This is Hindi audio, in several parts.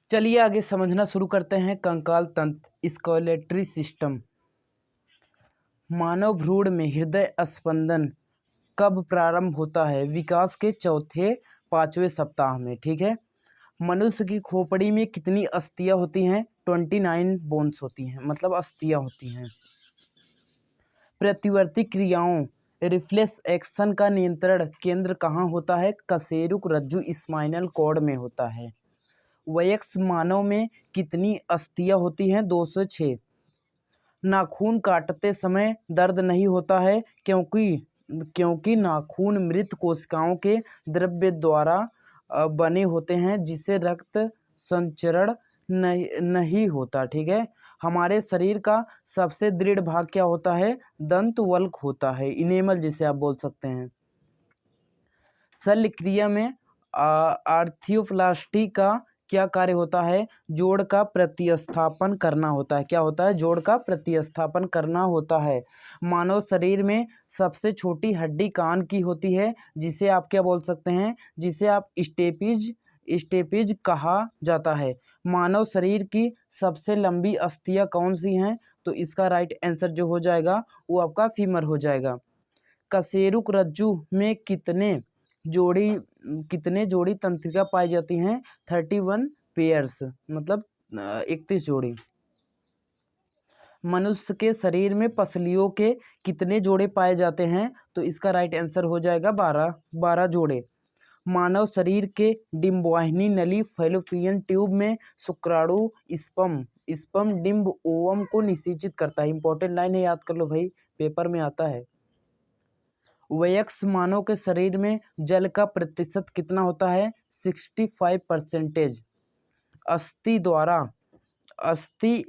चलिए आगे समझना शुरू करते हैं। कंकाल तंत्र, स्केलेटरी सिस्टम। मानव भ्रूण में हृदय स्पंदन कब प्रारंभ होता है? विकास के चौथे पांचवें सप्ताह में। ठीक है। मनुष्य की खोपड़ी में कितनी अस्थियां होती हैं? 29 बोन्स होती हैं, मतलब अस्थियां होती हैं। प्रतिवर्ती क्रियाओं रिफ्लेक्स एक्शन का नियंत्रण केंद्र कहाँ होता है? कशेरुक रज्जु स्पाइनल कॉर्ड में होता है। वयस्क मानव में कितनी अस्थियां होती हैं? 206। नाखून काटते समय दर्द नहीं होता है क्योंकि नाखून मृत कोशिकाओं के द्रव्य द्वारा बने होते हैं जिससे रक्त संचरण नहीं होता। ठीक है। हमारे शरीर का सबसे दृढ़ भाग क्या होता है? दंत वल्क होता है, इनेमल जिसे आप बोल सकते हैं। शल्य क्रिया में आर्थियोप्लास्टी का क्या कार्य होता है? जोड़ का प्रतिस्थापन करना होता है। क्या होता है? जोड़ का प्रतिस्थापन करना होता है। मानव शरीर में सबसे छोटी हड्डी कान की होती है जिसे आप क्या बोल सकते हैं? जिसे आप स्टेपिज कहा जाता है। मानव शरीर की सबसे लंबी अस्थियां कौन सी हैं? तो इसका राइट आंसर जो हो जाएगा वो आपका फीमर हो जाएगा। कशेरुक रज्जु में कितने जोड़ी तंत्रिका पाई जाती हैं? 31 पेयर्स, मतलब 31 जोड़ी। मनुष्य के शरीर में पसलियों के कितने जोड़े पाए जाते हैं? तो इसका राइट आंसर हो जाएगा 12 जोड़े। मानव शरीर के डिम्बवाहिनी नली फैलोपियन ट्यूब में शुक्राणु स्पर्म डिम्ब ओवम को निषेचित करता है। इंपॉर्टेंट लाइन है, याद कर लो भाई, पेपर में आता है। वयस्क मानव के शरीर में जल का प्रतिशत कितना होता है? 65%। अस्थि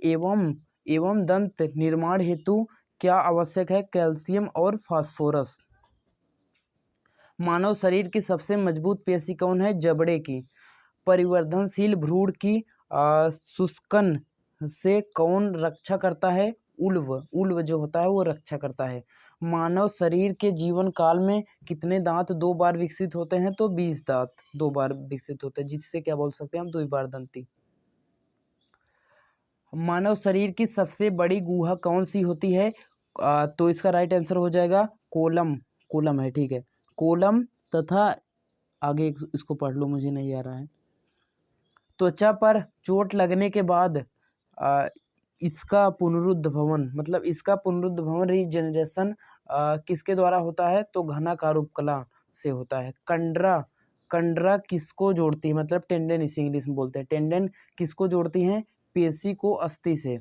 एवं दंत निर्माण हेतु क्या आवश्यक है? कैल्शियम और फास्फोरस। मानव शरीर की सबसे मजबूत पेशी कौन है? जबड़े की। परिवर्धनशील भ्रूण की शुष्कन से कौन रक्षा करता है? उल्व जो होता है वो रक्षा करता है। मानव शरीर के जीवन काल में कितने दांत 2 बार विकसित होते हैं? तो 20 दांत 2 बार विकसित होते हैं, जिससे क्या बोल सकते हैं हम? द्विबारदंती। मानव शरीर की सबसे बड़ी गुहा कौन सी होती है? तो इसका राइट आंसर हो जाएगा कोलम है। ठीक है। कोलम तथा आगे इसको पढ़ लो, मुझे नहीं आ रहा है। त्वचा पर चोट लगने के बाद इसका पुनरुद्भवन, मतलब इसका पुनरुद्भवन रीजनरेशन किसके द्वारा होता है? तो घनाकार उपकला से होता है। कंडरा किसको जोड़ती है? मतलब टेंडन इसे इंग्लिश में बोलते हैं। टेंडन किसको जोड़ती हैं? पेशी को अस्थि से।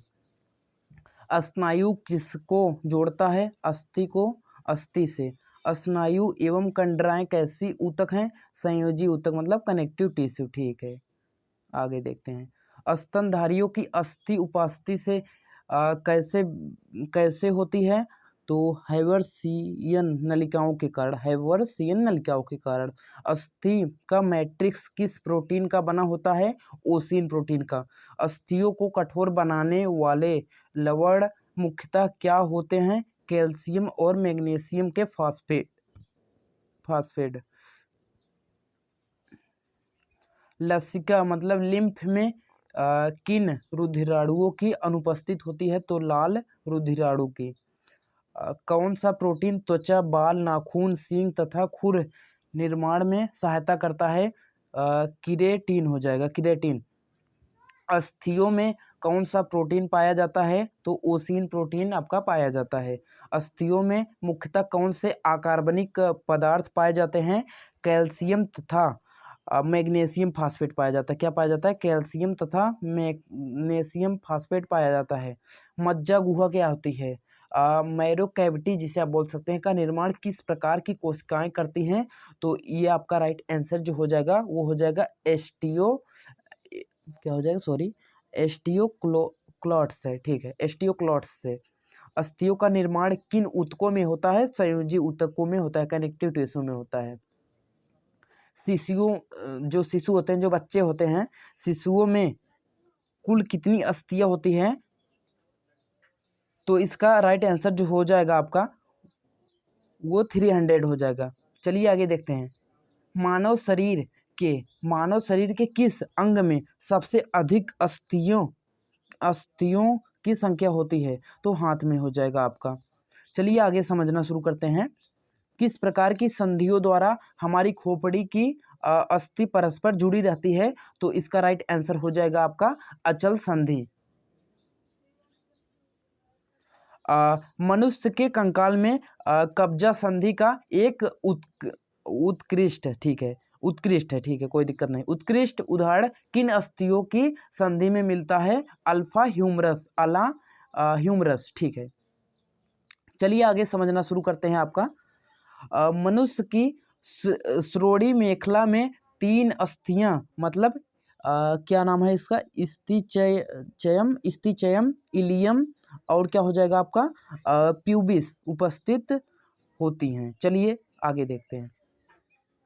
स्नायु किसको जोड़ता है? अस्थि को अस्थि से। स्नायु एवं कंडराएं कैसी ऊतक हैं? संयोजी ऊतक, मतलब कनेक्टिव टिश्यू। ठीक है, आगे देखते हैं। स्तनधारियों की अस्थि उपास्थि से कैसे होती है? तो हैवर्सियन नलिकाओं के कारण। अस्थि का मैट्रिक्स किस प्रोटीन का बना होता है? ओसिन प्रोटीन का। अस्थियों को कठोर बनाने वाले लवण मुख्यतः क्या होते हैं? कैल्शियम और मैग्नीशियम के फास्फेट। लसिका मतलब लिम्फ में किन रुधिराणुओं की अनुपस्थित होती है? तो लाल रुधिराणु की। कौन सा प्रोटीन त्वचा, बाल, नाखून, सींग तथा खुर निर्माण में सहायता करता है? किरेटिन हो जाएगा, किरेटिन। अस्थियों में कौन सा प्रोटीन पाया जाता है? तो ओसिन प्रोटीन आपका पाया जाता है। अस्थियों में मुख्यतः कौन से अकार्बनिक पदार्थ पाए जाते हैं? कैल्शियम तथा मैग्नीशियम फास्फेट पाया जाता है। क्या पाया जाता है? कैल्शियम तथा मैग्नीशियम फास्फेट पाया जाता है। मज्जा गुहा क्या होती है? मैरो कैविटी जिसे आप बोल सकते हैं का निर्माण किस प्रकार की कोशिकाएं करती हैं? तो ये आपका राइट आंसर जो हो जाएगा वो हो जाएगा एस्टियोक्लॉट्स है। ठीक है, एस्टियोक्लॉट्स से। अस्थियों का निर्माण किन ऊतकों में होता है? संयोजी ऊतकों में होता है, कनेक्टिव टिश्यू में होता है। जो शिशु होते हैं, जो बच्चे होते हैं, शिशुओं में कुल कितनी अस्थियां होती हैं? तो इसका राइट आंसर जो हो जाएगा आपका वो 300 हो जाएगा। चलिए आगे देखते हैं। मानव शरीर के मानव शरीर के किस अंग में सबसे अधिक अस्थियों की संख्या होती है? तो हाथ में हो जाएगा आपका। चलिए आगे समझना शुरू करते हैं। किस प्रकार की संधियों द्वारा हमारी खोपड़ी की अस्थि परस्पर जुड़ी रहती है? तो इसका राइट आंसर हो जाएगा आपका अचल संधि। मनुष्य के कंकाल में कब्जा संधि का एक उत्कृष्ट ठीक है, कोई दिक्कत नहीं। उत्कृष्ट उदाहरण किन अस्थियों की संधि में मिलता है? अल्फा ह्यूमरस ठीक है। चलिए आगे समझना शुरू करते हैं आपका। मनुष्य की श्रोणि मेखला में 3 अस्थियां मतलब क्या नाम है इसका? स्थिचयम, इलियम और क्या हो जाएगा आपका प्यूबिस उपस्थित होती हैं। चलिए आगे देखते हैं।